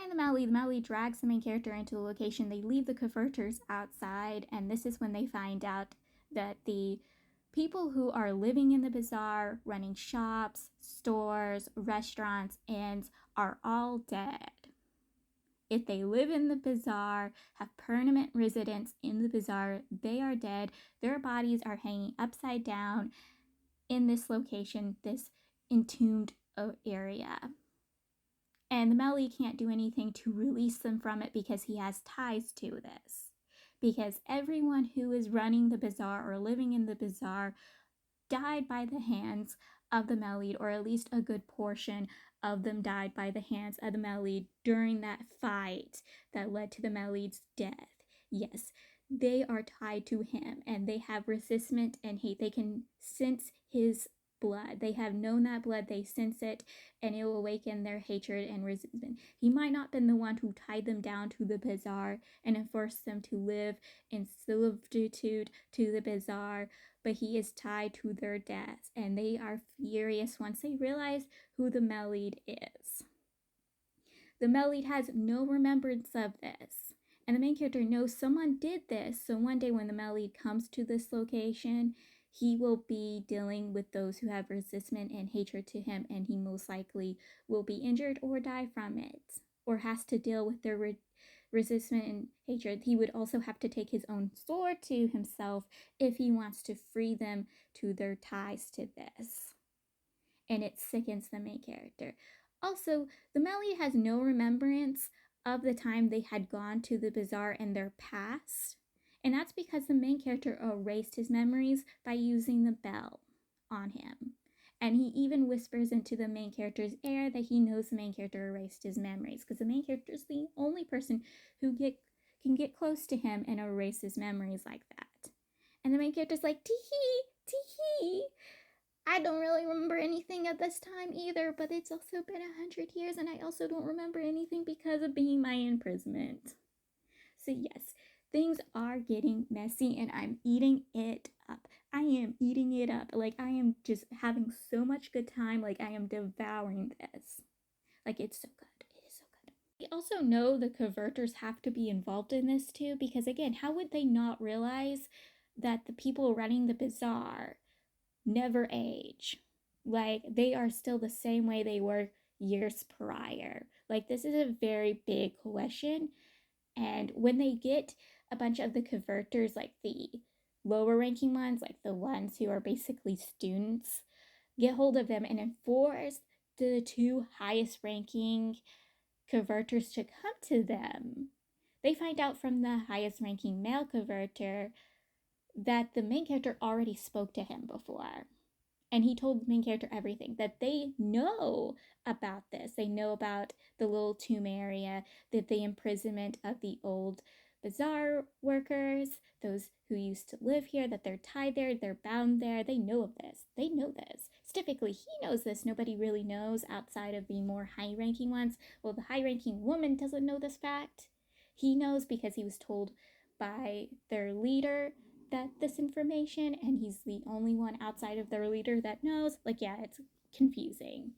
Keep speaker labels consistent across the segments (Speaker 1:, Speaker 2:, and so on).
Speaker 1: And the Mali drags the main character into the location. They leave the converters outside, and this is when they find out that the people who are living in the bazaar, running shops, stores, restaurants, inns, are all dead. If they live in the bazaar, have permanent residence in the bazaar, they are dead. Their bodies are hanging upside down in this location, this entombed area. And the Mali can't do anything to release them from it because he has ties to this. Because everyone who is running the bazaar or living in the bazaar died by the hands of the Melid, or at least a good portion of them died by the hands of the Melid during that fight that led to the Melid's death. Yes, they are tied to him and they have resentment and hate. They can sense his blood. They have known that blood, they sense it, and it will awaken their hatred and resentment. He might not have been the one who tied them down to the bazaar and enforced them to live in servitude to the bazaar, but he is tied to their deaths, and they are furious once they realize who the Melid is. The Melid has no remembrance of this, and the main character knows someone did this, so one day when the Melid comes to this location, he will be dealing with those who have resentment and hatred to him, and he most likely will be injured or die from it, or has to deal with their resentment and hatred. He would also have to take his own sword to himself if he wants to free them to their ties to this. And it sickens the main character. Also, the Meli has no remembrance of the time they had gone to the bazaar in their past. And that's because the main character erased his memories by using the bell on him. And he even whispers into the main character's ear that he knows the main character erased his memories, because the main character is the only person who can get close to him and erase his memories like that. And the main character's like, tee-hee, tee-hee. I don't really remember anything at this time either, but it's also been 100 years, and I also don't remember anything because of being my imprisonment. So yes, things are getting messy, and I'm eating it up. I am eating it up. Like, I am just having so much good time. Like, I am devouring this. Like, it's so good. It is so good. We also know the converters have to be involved in this too, because again, how would they not realize that the people running the bazaar never age? Like, they are still the same way they were years prior. Like, this is a very big question. And when they get a bunch of the converters, like the lower ranking ones, like the ones who are basically students, get hold of them and enforce the two highest ranking converters to come to them, they find out from the highest ranking male converter that the main character already spoke to him before. And he told the main character everything, that they know about this. They know about the little tomb area, that the imprisonment of the old bazaar workers, those who used to live here, that they're tied there, they're bound there. They know of this. They know this. Specifically, he knows this. Nobody really knows outside of the more high-ranking ones. Well, the high-ranking woman doesn't know this fact. He knows because he was told by their leader that this information, and he's the only one outside of their leader that knows. Like, yeah, it's confusing.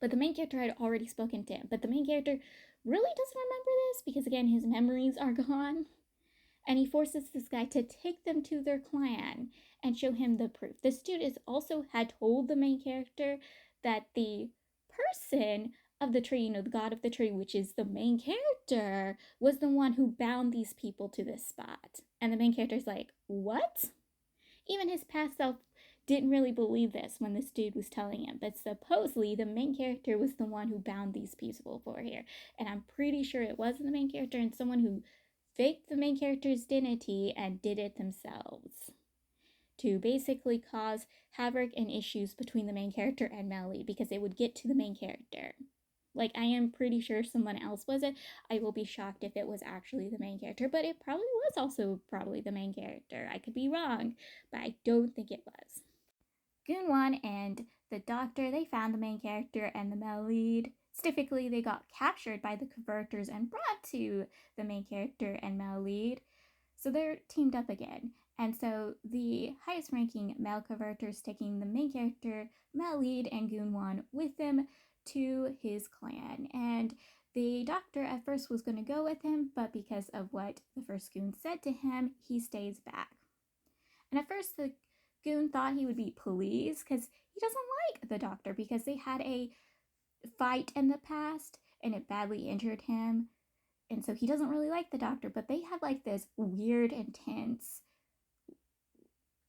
Speaker 1: But the main character had already spoken to him. But the main character really doesn't remember this because, again, his memories are gone. And he forces this guy to take them to their clan and show him the proof. This dude is also had told the main character that the person of the tree, the god of the tree, which is the main character, was the one who bound these people to this spot. And the main character's like, what? Even his past self didn't really believe this when this dude was telling him, but supposedly the main character was the one who bound these people for here. And I'm pretty sure it wasn't the main character, and someone who faked the main character's identity and did it themselves to basically cause havoc and issues between the main character and Melly, because it would get to the main character. Like, I am pretty sure someone else was it. I will be shocked if it was actually the main character, but it probably was also probably the main character. I could be wrong, but I don't think it was. Gunwan and the doctor, they found the main character and the Melid. Specifically, they got captured by the converters and brought to the main character and Melid. So they're teamed up again. And so the highest ranking male converters taking the main character, Melid, and Gunwan with them to his clan. And The doctor at first was going to go with him, but because of what the first goon said to him, he stays back. And at first, the goon thought he would be pleased because he doesn't like the doctor because they had a fight in the past and it badly injured him. And so he doesn't really like the doctor, but they have like this weird, intense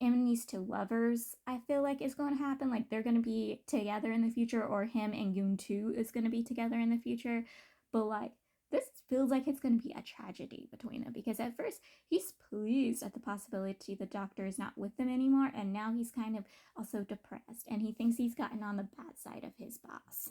Speaker 1: enemies to lovers, I feel like is going to happen. Like they're going to be together in the future, or him and Goon 2 is going to be together in the future. But like, this feels like it's going to be a tragedy between them because at first he's pleased at the possibility the doctor is not with them anymore, and now he's kind of also depressed and he thinks he's gotten on the bad side of his boss.